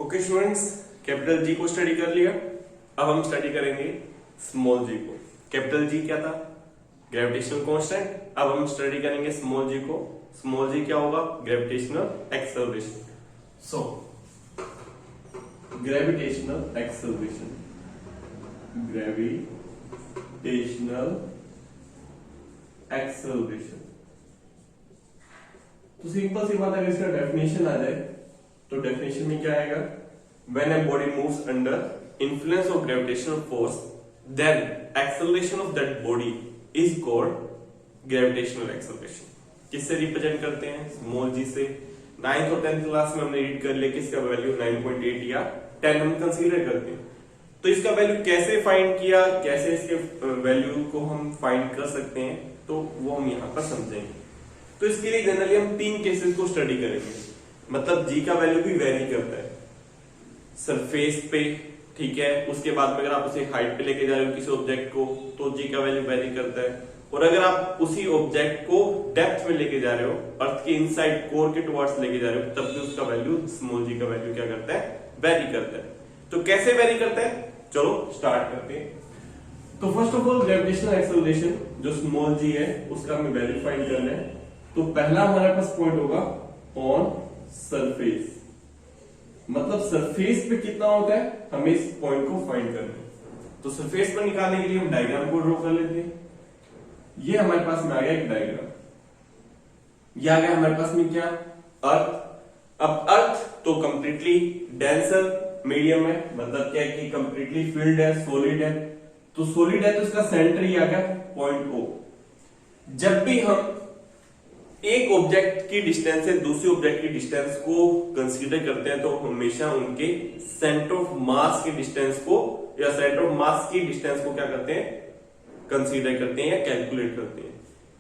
Okay students, capital G को study कर लिया। अब हम स्टडी करेंगे स्मॉल जी को। कैपिटल जी क्या था? Gravitational constant. अब हम स्टडी करेंगे स्मॉल जी को। स्मॉल जी क्या होगा? Gravitational acceleration. So gravitational acceleration, gravitational acceleration. तो सिंपल सी बात, अगर इसका डेफिनेशन आ जाए तो डेफिनेशन में क्या आएगा? When a body moves under influence of gravitational force, then acceleration of that body is called gravitational acceleration. किससे रिप्रेजेंट करते हैं? स्मॉल जी से। 9th और 10th क्लास में हमने रीड कर लिया कि इसका वैल्यू 9.8 या 10 हम कंसीडर करते हैं। तो इसका वैल्यू कैसे फाइंड किया, कैसे इसके वैल्यू को हम फाइंड कर सकते हैं, तो वो हम यहाँ पर समझेंगे। तो इसके लिए जनरली हम 3 केसेस को स्टडी करेंगे। मतलब जी का वैल्यू भी वेरी करता है सरफेस पे, ठीक है। उसके बाद में अगर आप उसे हाइट पे लेके जा रहे हो किसी ऑब्जेक्ट को, तो जी का वैल्यू वेरी करता है। और अगर आप उसी ऑब्जेक्ट को डेप्थ में लेके जा रहे हो, अर्थ के इनसाइड कोर के टुवर्ड्स लेके जा रहे हो, तब भी उसका वैल्यू, स्मॉल जी का वैल्यू क्या करता है? वेरी करता है। तो कैसे वेरी करता है, चलो स्टार्ट करते हैं। तो first of all gravitational acceleration जो स्मॉल जी है उसका हमें वैल्यू फाइंड करना है। तो पहला हमारे पास पॉइंट होगा ऑन सरफेस। मतलब सरफेस पे कितना होता है, हमें इस पॉइंट को फाइंड करना है। तो सरफेस पर निकालने के लिए हम डायग्राम को ड्रॉ कर लेते हैं। ये हमारे पास में आ गया एक डायग्राम। ये आ गया हमारे पास में क्या? अर्थ। अब अर्थ तो कंप्लीटली डेंसर मीडियम है, मतलब क्या है कि कंप्लीटली फील्ड है, सॉलिड है। तो सॉलिड है तो इसका सेंटर ही आ गया पॉइंट ओ। जब भी हम एक ऑब्जेक्ट की डिस्टेंस से दूसरी ऑब्जेक्ट की डिस्टेंस को कंसीडर करते हैं, तो हमेशा उनके सेंटर ऑफ मास की डिस्टेंस को या सेंटर ऑफ मास की डिस्टेंस को क्या करते हैं? कंसीडर करते हैं या कैलकुलेट करते हैं।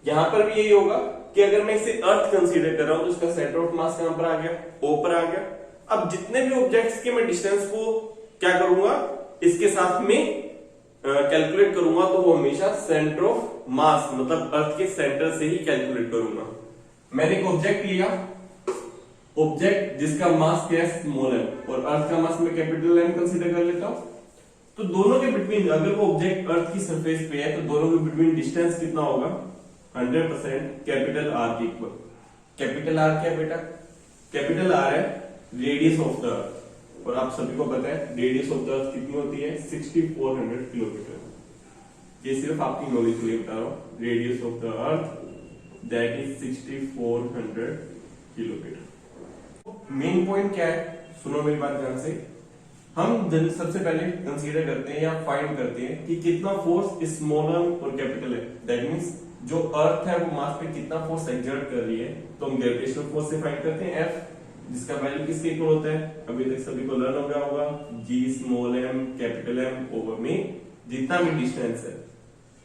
यहां पर भी यही होगा कि अगर मैं इसे अर्थ कंसीडर कर रहा हूं तो इसका सेंटर ऑफ मास कहां पर आ गया? ओ पर आ गया। अब जितने भी ऑब्जेक्ट्स के मैं डिस्टेंस को क्या करूंगा, इसके साथ में कैलकुलेट करूंगा, तो वो हमेशा सेंटर ऑफ मास मतलब अर्थ के सेंटर से ही कैलकुलेट करूंगा। मैंने एक ऑब्जेक्ट लिया, ऑब्जेक्ट जिसका मास क्या है? स्मॉल है, और अर्थ का मास मैं कैपिटल एम कंसीडर कर लेता हूं। तो दोनों के बिटवीन, अगर वो ऑब्जेक्ट अर्थ की सरफेस पे है, तो दोनों के बिटवीन डिस्टेंस कितना होगा? 100% कैपिटल आर के इक्वल। कैपिटल आर क्या है बेटा? कैपिटल आर है रेडियस ऑफ द अर्थ, और आप सभी को पता है रेडियस ऑफ द अर्थ कितनी होती है? 6400 किलोमीटर। ये सिर्फ आपकी नॉलेज के लिए बता रहा हूं। Radius of the earth that is 6400 kilometre. Main point क्या है, सुनो मेरी बात ध्यान से। हम सबसे पहले कंसीडर करते हैं या फाइंड करते हैं कि कितना फोर्स स्मॉल और कैपिटल है। दैट मींस जो अर्थ है वो मास पे कितना फोर्स एक्सर्ट कर रही है, तो हम ग्रेविटेशनल फोर्स से फाइंड करते हैं F, जिसका वैल्यू किसके इक्वल होता है? अभी तक सभी को लर्न हो गया होगा, G small m capital M over में जितना भी डिस्टेंस है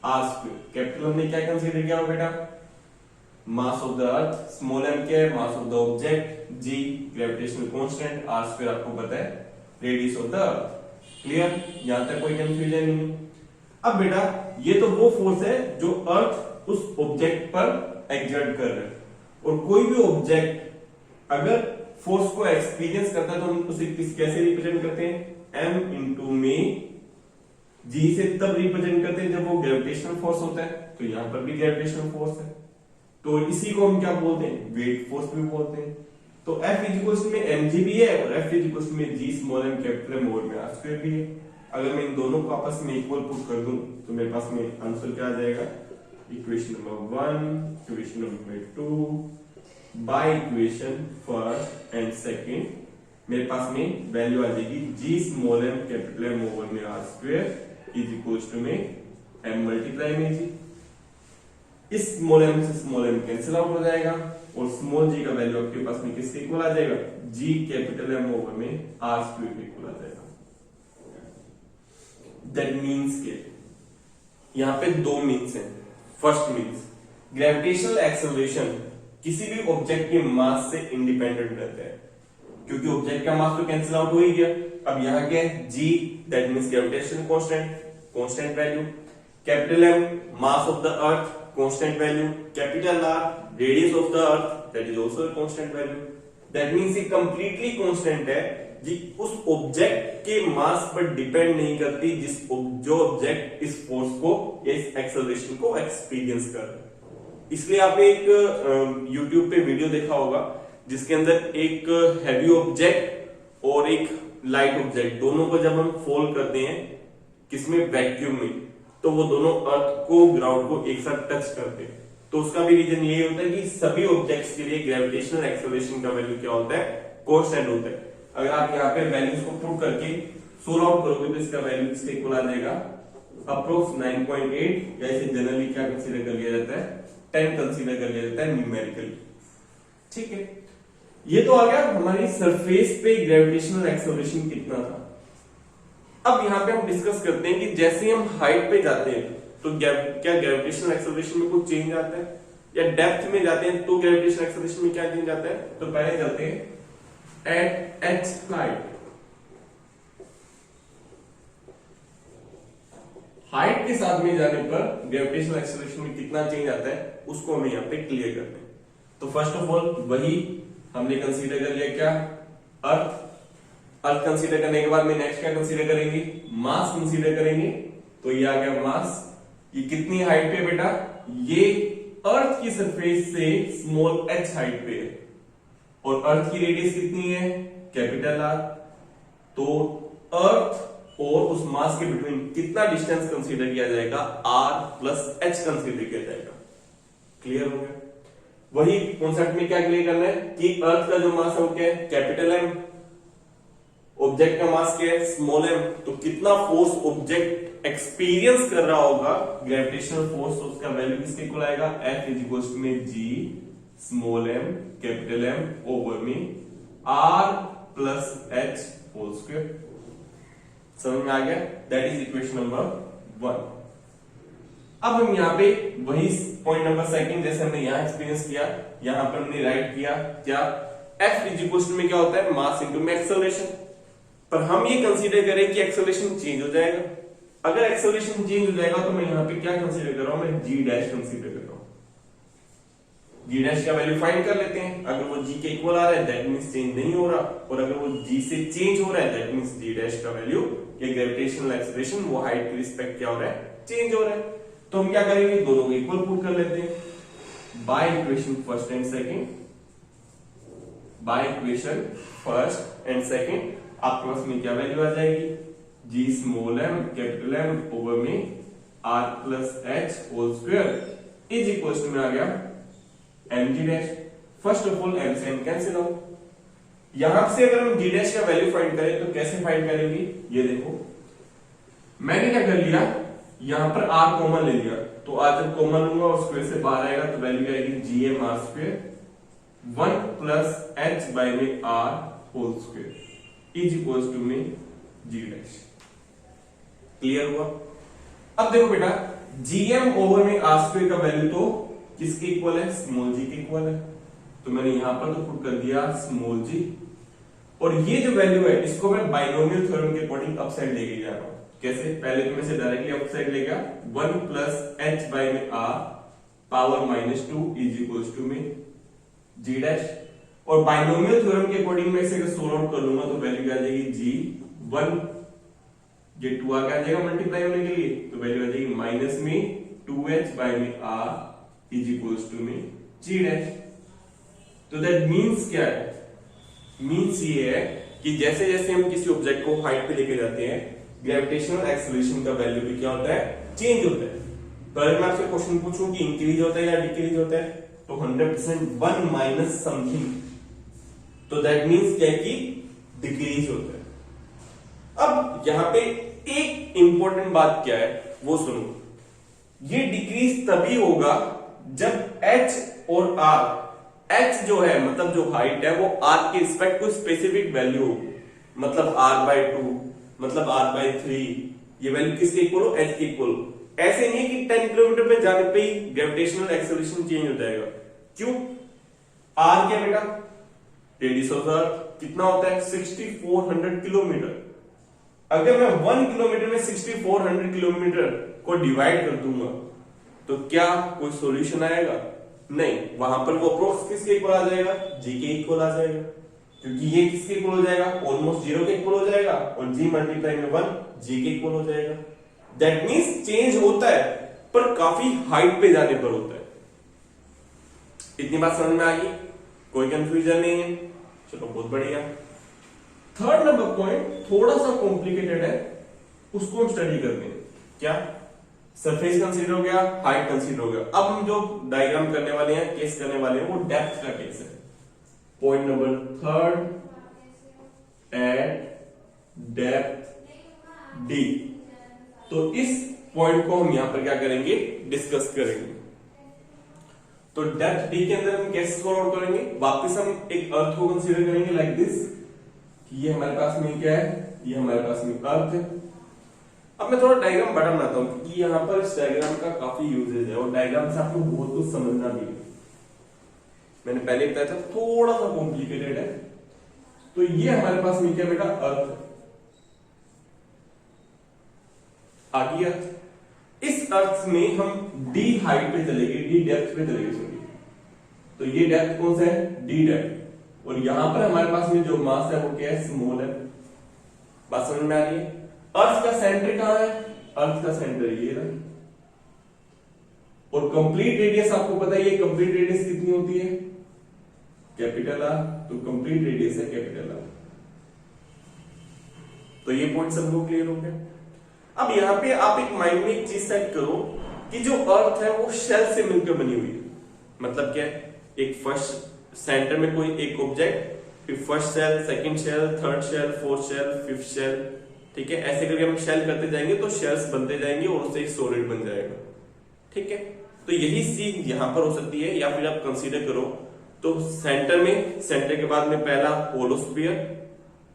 r स्क्वायर। कैपिटल हमने क्या कंसीडर किया बेटा? Mass of the earth, small m क्या है? Mass of the object, g gravitational constant, r square आपको पता है radius of the earth. Clear? यहां तक कोई कंफ्यूजन नहीं। अब बेटा ये तो वो फोर्स है जो अर्थ उस ऑब्जेक्ट पर एक्सर्ट कर रहा है, और कोई भी ऑब्जेक्ट अगर फोर्स को एक्सपीरियंस करता है तो हम उसे कैसे रिप्रेजेंट करते हैं? m इंटू में g से तब रिप्रेजेंट करते हैं जब वो ग्रेविटेशनल फोर्स होता है। तो यहां पर भी ग्रेविटेशनल फोर्स है, तो इसी को हम क्या बोलते हैं? वेट फोर्स भी बोलते हैं। तो F इक्वल्स में mg भी है, और F इक्वल्स में g small m capital M over में r स्क्वायर भी है। अगर मैं इन दोनों को आपस में इक्वल पुट कर दूं तो मेरे पास में आंसर क्या आ जाएगा? Equation number 1, equation number 2 by equation first and second मेरे पास में वैल्यू आ जाएगी g small m capital M over में r square is equals to में m मल्टीप्लाई में g। इस स्मॉल m से स्मॉल m कैंसिल आउट हो जाएगा, और स्मॉल g का वैल्यू आपके पास में किसके इक्वल आ जाएगा? g कैपिटल M ओवर में r स्क्वायर के इक्वल आ जाएगा। दैट मींस के यहां पे दो मीन्स हैं। फर्स्ट मीन्स ग्रेविटेशनल एक्सेलरेशन किसी भी ऑब्जेक्ट के मास से इंडिपेंडेंट रहता है, क्योंकि ऑब्जेक्ट का मास तो कैंसिल आउट हो ही गया। अब यहां क्या है? g that means gravitational constant value, capital M mass of the earth constant value, capital R radius of the earth that is also a constant value. That means ये completely constant है, जी उस object के मास पर depend नहीं करती जो object इस force को या इस एक्सेलरेशन को एक्सपीरियंस कर रहा है। इसलिए आपने एक YouTube पे वीडियो देखा होगा जिसके अंदर एक हैवी ऑब्जेक्ट और एक लाइट ऑब्जेक्ट दोनों को जब हम फोल्ड करते हैं किसमें, वैक्यूम में, तो वो दोनों अर्थ को ग्राउंड को एक साथ टच करते हैं। तो उसका भी रीजन ये होता है कि सभी ऑब्जेक्ट्स के लिए ग्रेविटेशनल एक्सेलरेशन का वैल्यू क्या होता है, कांस्टेंट होता है। अगर आप यहाँ पे वैल्यूज को पुट करके सोल्व आउट करोगे तो इसका वैल्यू इसके इक्वल आ जाएगा अप्रोक्स 9.8, या इसे जनरली क्या कंसीडर कर लिया जाता है, 10 कंसीडर कर लिया जाता है न्यूमेरिकली। ठीक है, ये तो आ गया हमारी सरफेस पे ग्रेविटेशनल एक्सेलरेशन कितना था। अब यहाँ पे हम डिस्कस करते हैं कि जैसे हम हाइट पे जाते हैं तो क्या ग्रेविटेशनल एक्सेलरेशन में कुछ चेंज आता है, या डेप्थ में जाते हैं तो ग्रेविटेशनल एक्सेलरेशन में क्या चेंज आता है। तो पहले चलते हैं एट एच हाइट के साथ में जाने पर ग्रेविटेशनल एक्सेलरेशन में कितना चेंज आता है उसको हमें यहाँ पे क्लियर करते हैं। तो फर्स्ट ऑफ ऑल वही हमने कंसीडर कर लिया, क्या, अर्थ कंसीडर करने के बाद में नेक्स्ट क्या कंसीडर करेंगे, मास कंसीडर करेंगे। तो ये आ गया मास। ये कितनी हाइट पे बेटा, ये अर्थ की सरफेस से स्मॉल h हाइट पे है, और अर्थ की रेडियस कितनी है, कैपिटल आर। तो अर्थ और उस मास के बिटवीन कितना डिस्टेंस कंसीडर किया जाएगा, r प्लस h कंसीडर किया जाएगा। क्लियर हो गया। वही कॉन्सेप्ट में क्या क्लियर करना है कि अर्थ का जो मास है वो क्या है, कैपिटल M, ऑब्जेक्ट का मास क्या है, स्मॉल m। तो कितना फोर्स ऑब्जेक्ट एक्सपीरियंस कर रहा होगा ग्रेविटेशनल फोर्स, तो उसका वैल्यू किसके इक्वल आएगा, F इज इक्वल टू में G small m capital M over में R plus H whole square. समझ में आ गया, दैट इज इक्वेशन नंबर 1। अब हम यहाँ पे वही पॉइंट नंबर सेकंड जैसे हमने यहाँ एक्सपीरियंस किया, यहाँ पर हमने राइट किया क्या, F इज इक्वल टू में क्या होता है, मास इनटू में एक्सेलरेशन। पर हम ये कंसीडर करें कि एक्सेलरेशन चेंज हो जाएगा। अगर एक्सेलरेशन चेंज हो जाएगा तो मैं यहाँ पे क्या कंसीडर कर रहा हूं, मैं G डैश कंसीडर कर रहा हूं। G डैश का वैल्यू फाइंड कर लेते हैं। अगर वो G के इक्वल आ रहा है दैट मींस चेंज नहीं हो रहा, और अगर वो G से चेंज हो रहा है दैट मींस G डैश का वैल्यू या ग्रेविटेशनल एक्सेलरेशन वो हाइट के रिस्पेक्ट क्या हो रहा है, चेंज हो रहा है। तो हम क्या करेंगे, दोनों को इक्वल पुट कर लेते हैं by equation first and second, by equation first and second. आपके पास में क्या वैल्यू आ जाएगी, G small m capital M over में R plus H whole square is equal to में आ गया mg dash. First of all m से m कैंसिल आउट। यहां से अगर हम g डैश का वैल्यू फाइंड करें तो कैसे फाइंड करेंगे, ये देखो मैंने क्या कर लिया, यहां पर r कॉमन ले लिया, तो r जब कॉमन लूंगा और स्क्वायर से बाहर आएगा तो वैल्यू आएगी gm r square 1 plus h by में r whole square is equal to में g डैश। क्लियर हुआ। अब देखो बेटा gm ओवर में r स्क्वायर का वैल्यू तो किसके इक्वल है, स्मॉल g के इक्वल है। तो मैंने यहां पर तो पुट कर दिया स्मॉल g, और ये जो वैल्यू है इसको मैं बाइनोमियल थ्योरम के अकॉर्डिंग अप साइड लेके जा रहा हूं। कैसे, पहले तो मैं इसे डायरेक्टली अप साइड ले गया, 1 प्लस h बाय में r power -2 is equal to में g डैश। और बाइनोमियल थ्योरम के अकॉर्डिंग मैं इसे अगर सोल्व आउट कर लूंगा तो वैल्यू आ जाएगी g1, ये 2 आ जाएगा मल्टीप्लाई होने के लिए, तो वैल्यू आ जाएगी माइनस में 2h बाय में r इज इक्वल्स टू में g डैश। तो दैट मींस क्या है, मींस ये है कि जैसे जैसे हम किसी ऑब्जेक्ट को हाइट पे लेके जाते हैं ग्रेविटेशनल एक्सेलरेशन का वैल्यू भी क्या होता है, चेंज होता है। तो अगर मैं आपसे क्वेश्चन पूछूं कि इंक्रीज होता है या डिक्रीज होता है, तो 100% 1 माइनस समथिंग, तो दैट मींस क्या है कि डिक्रीज होता है। अब यहां पे एक इंपॉर्टेंट बात क्या है वो सुनो, ये डिक्रीज तभी होगा जब h और r, h जो है मतलब जो हाइट है वो r के रिस्पेक्ट कोई स्पेसिफिक वैल्यू हो, मतलब r/2 मतलब r/3, ये वैल्यू किसके इक्वल हो, h के इक्वल हो। ऐसे नहीं कि 10 किलोमीटर पे जाने पे ही ग्रेविटेशनल एक्सेलरेशन चेंज हो जाएगा। क्यों, r क्या बेटा, रेडियस ऑफ अर्थ कितना होता है 6400 किलोमीटर। अगर मैं 1 किलोमीटर में 6400 किलोमीटर को डिवाइड कर दूंगा तो क्या कोई सॉल्यूशन आएगा, नहीं, वहां पर वो अप्रोक्स किसके इक्वल आ जाएगा, g के इक्वल आ जाएगा। क्योंकि ये किसके इक्वल हो जाएगा, ऑलमोस्ट 0 के इक्वल हो जाएगा, और g मल्टीप्लाई में 1 g के इक्वल हो जाएगा। दैट मींस चेंज होता है पर काफी हाइट पे जाने पर होता है। इतनी बात समझ में आ गई, कोई कंफ्यूजन नहीं है, चलो बहुत बढ़िया। थर्ड नंबर पॉइंट थोड़ा सा कॉम्प्लिकेटेड है, उसको हम स्टडी करते हैं। क्या, सरफेस कंसीडर हो गया, हाइट कंसीडर हो गया। अब हम जो डायग्राम करने वाले हैं, केस करने वाले हैं, वो डेप्थ का केस है। Point number third, eight depth D. तो इस पॉइंट को हम यहां पर क्या करेंगे, डिस्कस करेंगे। तो डेप्थ डी के अंदर हम कैसे सॉल्व आउट करेंगे, वापस हम एक अर्थ को कंसीडर करेंगे लाइक दिस। ये हमारे पास में क्या है, ये हमारे पास में अर्थ है। अब मैं थोड़ा डायग्राम बड़ा बनाता हूं क्योंकि यहां पर इस डायग्राम का काफी यूजेज है और डायग्राम से आपको बहुत कुछ समझना भी है। मैंने पहले बताया था थोड़ा सा कॉम्प्लिकेटेड है। तो ये हमारे पास में क्या बेटा, अर्थ है। आगे अर्थ, इस अर्थ में हम डी हाइट पे चलेंगे, डी डेप्थ पे चलेंगे। सॉरी, तो ये डेप्थ कौन सा है, डी डेप्थ, और यहां पर हमारे पास में जो मास है वो क्या है, स्मॉल है। बात समझ में आ रही है। अर्थ का सेंटर कहां है, अर्थ का सेंटर ये रहा, और कंप्लीट रेडियस आपको पता है, ये कंप्लीट रेडियस कितनी होती है, कैपिटल आर। तो कंप्लीट रेडियस है कैपिटल आर। तो ये पॉइंट सबको क्लियर हो गया। अब यहां पे आप एक माइंड में एक चीज सेट करो कि जो अर्थ है वो शेल से मिलकर बनी हुई है। मतलब क्या है, एक फर्स्ट सेंटर में कोई एक ऑब्जेक्ट, फिर first shell, second shell, third shell, fourth shell, fifth shell, ठीक है। ऐसे करके हम शेल करते जाएंगे तो शेल्स बनते जाएंगे और उससे एक सॉलिड बन जाएगा, ठीक है। तो यही चीज यहां पर हो सकती है। या फिर आप कंसीडर करो तो सेंटर में, सेंटर के बाद में पहला होलोस्फीयर,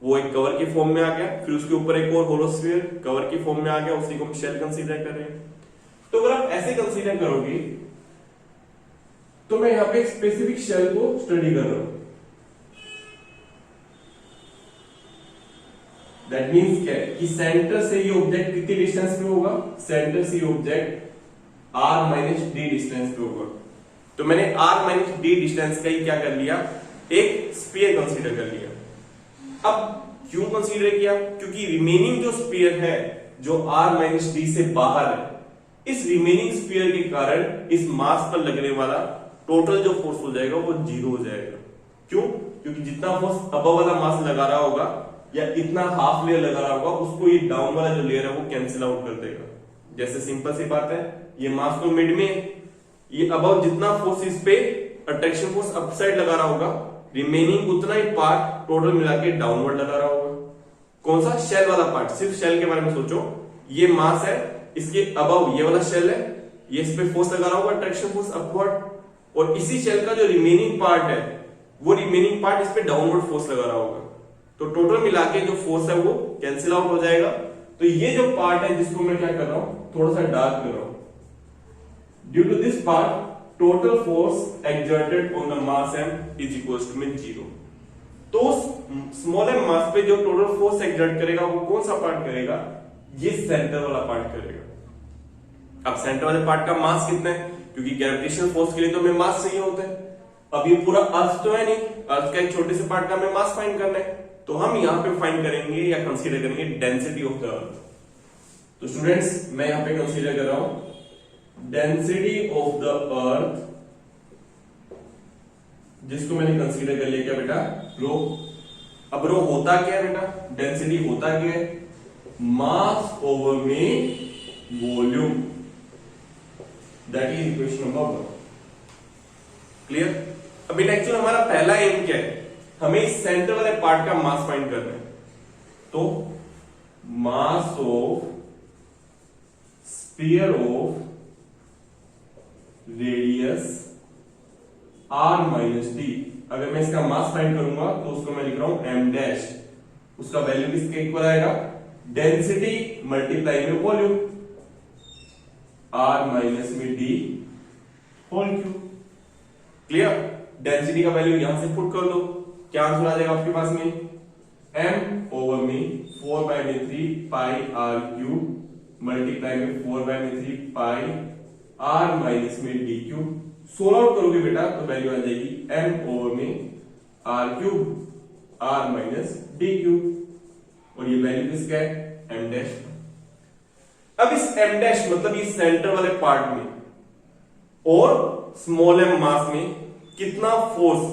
वो एक कवर के फॉर्म में आ गया, फिर उसके ऊपर एक और होलोस्फीयर कवर के फॉर्म में आ गया, उसी को हम शेल कंसीडर कर रहे हैं। तो अगर आप ऐसे कंसीडर करोगे तो मैं यहां पे एक स्पेसिफिक शेल को स्टडी कर रहा हूं। दैट मींस क्या है कि सेंटर से ये ऑब्जेक्ट कितनी डिस्टेंस पे होगा, सेंटर से ये object r minus D distance पे होगा। तो मैंने r माइनस डी डिस्टेंस का ही क्या कर लिया, एक स्फीयर कंसीडर कर लिया। अब क्यों कंसीडर किया, क्योंकि रिमेनिंग जो स्फीयर है जो r माइनस डी से बाहर है, इस रिमेनिंग स्फीयर के कारण इस मास पर लगने वाला टोटल जो फोर्स हो जाएगा वो 0 हो जाएगा। क्यों, क्योंकि जितना फोर्स अबव वाला मास लगा रहा होगा या इतना हाफ लेयर लगा रहा होगा, उसको ये डाउन वाला जो लेयर है वो कैंसिल आउट कर देगा। जैसे सिंपल सी बात है, ये मास तो मिड में, ये अबव जितना फोर्स इस पे अट्रैक्शन फोर्स अपसाइड लगा रहा होगा, रिमेनिंग उतना ही पार्ट टोटल मिला के डाउनवर्ड लगा रहा होगा। कौन सा, शेल वाला पार्ट। सिर्फ शेल के बारे में सोचो, ये मास है, इसके अबव ये वाला शेल है, ये इस पे फोर्स लगा रहा होगा, अट्रैक्शन फोर्स अपवर्ड, और इसी शेल का जो रिमेनिंग पार्ट है वो रिमेनिंग पार्ट इस पे डाउनवर्ड फोर्स लगा रहा होगा। तो टोटल मिला के जो फोर्स है वो कैंसिल आउट हो जाएगा। तो ये जो पार्ट है जिसको मैं क्या कर रहा हूं, थोड़ा सा डार्क कर रहा हूं, due to this part total force exerted on the mass m is equals to 0। तो स्मॉल m मास पे जो टोटल फोर्स एक्सर्ट करेगा वो कौन सा पार्ट करेगा, ये सेंटर वाला पार्ट करेगा। अब सेंटर वाले पार्ट का मास कितना है, क्योंकि ग्रेविटेशनल फोर्स के लिए तो हमें मास चाहिए होता है। अब ये पूरा अर्थ तो है नहीं, अर्थ का एक छोटे से पार्ट का हमें मास फाइंड करना है। तो हम यहां पे फाइंड करेंगे या कंसीडर करेंगे डेंसिटी ऑफ द अर्थ। तो स्टूडेंट्स मैं यहां पे कंसीडर कर रहा हूं डेंसिटी ऑफ द अर्थ, जिसको मैंने कंसीडर कर लिया क्या बेटा, रो। अब रो होता क्या है बेटा, डेंसिटी होता क्या है, मास ओवर में volume, that is equation number 1। Clear. अब एक्चुअली हमारा पहला एम क्या है, हमें इस सेंटर वाले पार्ट का मास फाइंड करना है। तो mass of sphere of radius r minus D, अगर मैं इसका मास फाइंड करूंगा तो उसको मैं लिख रहा हूं m डैश, उसका वैल्यू किसके इक्वल आएगा, डेंसिटी मल्टीप्लाई में वॉल्यूम, r माइनस में D whole cube. Clear. Density का वैल्यू यहां से पुट कर दो, क्या आंसर आ जाएगा आपके पास में, m ओवर में 4/3 पाई r क्यूब मल्टीप्लाई में 4/3 पाई r माइनस में डी क्यूब। सोल्व आउट करोगे बेटा तो वैल्यू आ जाएगी m ओवर में r cube r minus D cube, और ये वैल्यू किसका है, m डैश। अब इस m डैश मतलब इस सेंटर वाले पार्ट में और स्मॉल m मास में कितना फोर्स,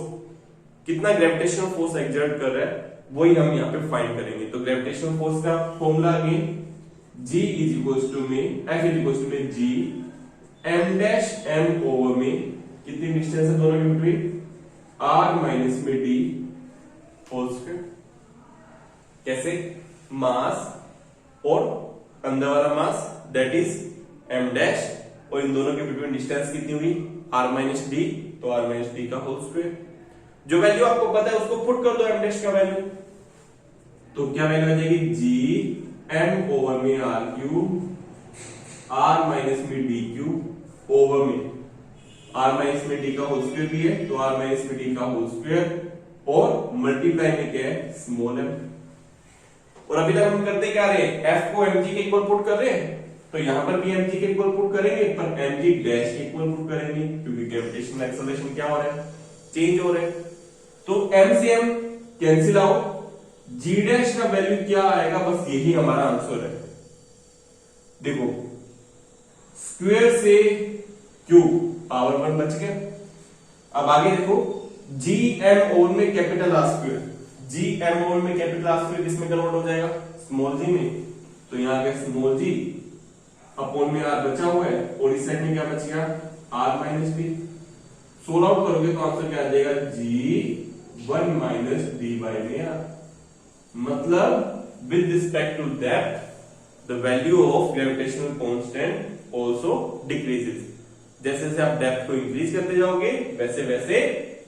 कितना ग्रेविटेशनल फोर्स एक्सर्ट कर रहा है, वही हम यहाँ पे फाइंड करेंगे। तो ग्रेविटेशनल फोर्स का formula again G is equals to में F इज इक्वल्स टू में G m dash m over में कितनी डिस्टेंस है दोनों के बिटवीन, r माइनस में d होल स्क्वायर। कैसे, मास और अंदर वाला mass that is m dash, और इन दोनों के बिटवीन डिस्टेंस कितनी हुई, r माइनस डी, तो r माइनस डी का होल स्क्वायर। जो वैल्यू आपको पता है उसको पुट कर दो m डैश का वैल्यू, तो क्या वैल्यू आ जाएगी, g m ओवर में r क्यूब r माइनस में d क्यूब ओवर में r माइनस में d का होल स्क्वायर भी है, तो r माइनस में d का होल स्क्वायर, और मल्टीप्लाई में क्या है, स्मॉल m। और अभी तक हम करते क्या रहे, f को mg के इक्वल पुट कर रहे हैं, तो यहां पर भी mg के इक्वल पुट करेंगे, पर mg डैश के इक्वल पुट करेंगे, क्योंकि ग्रेविटेशनल एक्सेलरेशन क्या हो रहा है, चेंज हो रहा है। तो m से m cancel out, g dash का वैल्यू क्या आएगा, बस यही हमारा आंसर है। देखो स्क्वायर से क्यूब पावर 1 बच गया। अब आगे देखो जी एम ओवर में capital R square, G m over में कैपिटल आर स्क्वायर किसमें कन्वर्ट हो जाएगा, स्मॉल जी में, तो यहां आ गया स्मॉल जी अपॉन में आर बचा हुआ है, और इस साइड में क्या बच गया, R minus d. Solve out करोगे तो आंसर क्या आ जाएगा, जी 1 माइनस डी बाई में आर। मतलब with respect to depth the value of gravitational constant also decreases. जैसे जैसे आप डेप्थ को इंक्रीज करते जाओगे वैसे वैसे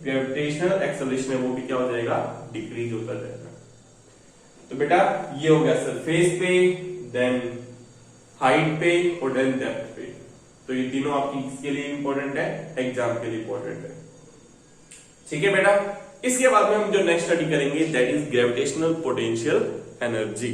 ग्रेविटेशनल एक्सेलरेशन है वो भी क्या हो जाएगा, डिक्रीज होता जाएगा। तो बेटा ये हो गया सरफेस पे, देन हाइट पे, और देन डेप्थ पे। तो ये तीनों आपकी किसके लिए इंपॉर्टेंट है, एग्जाम के लिए इंपॉर्टेंट है। ठीक है बेटा, इसके बाद में हम जो नेक्स्ट स्टडी करेंगे that is gravitational potential energy.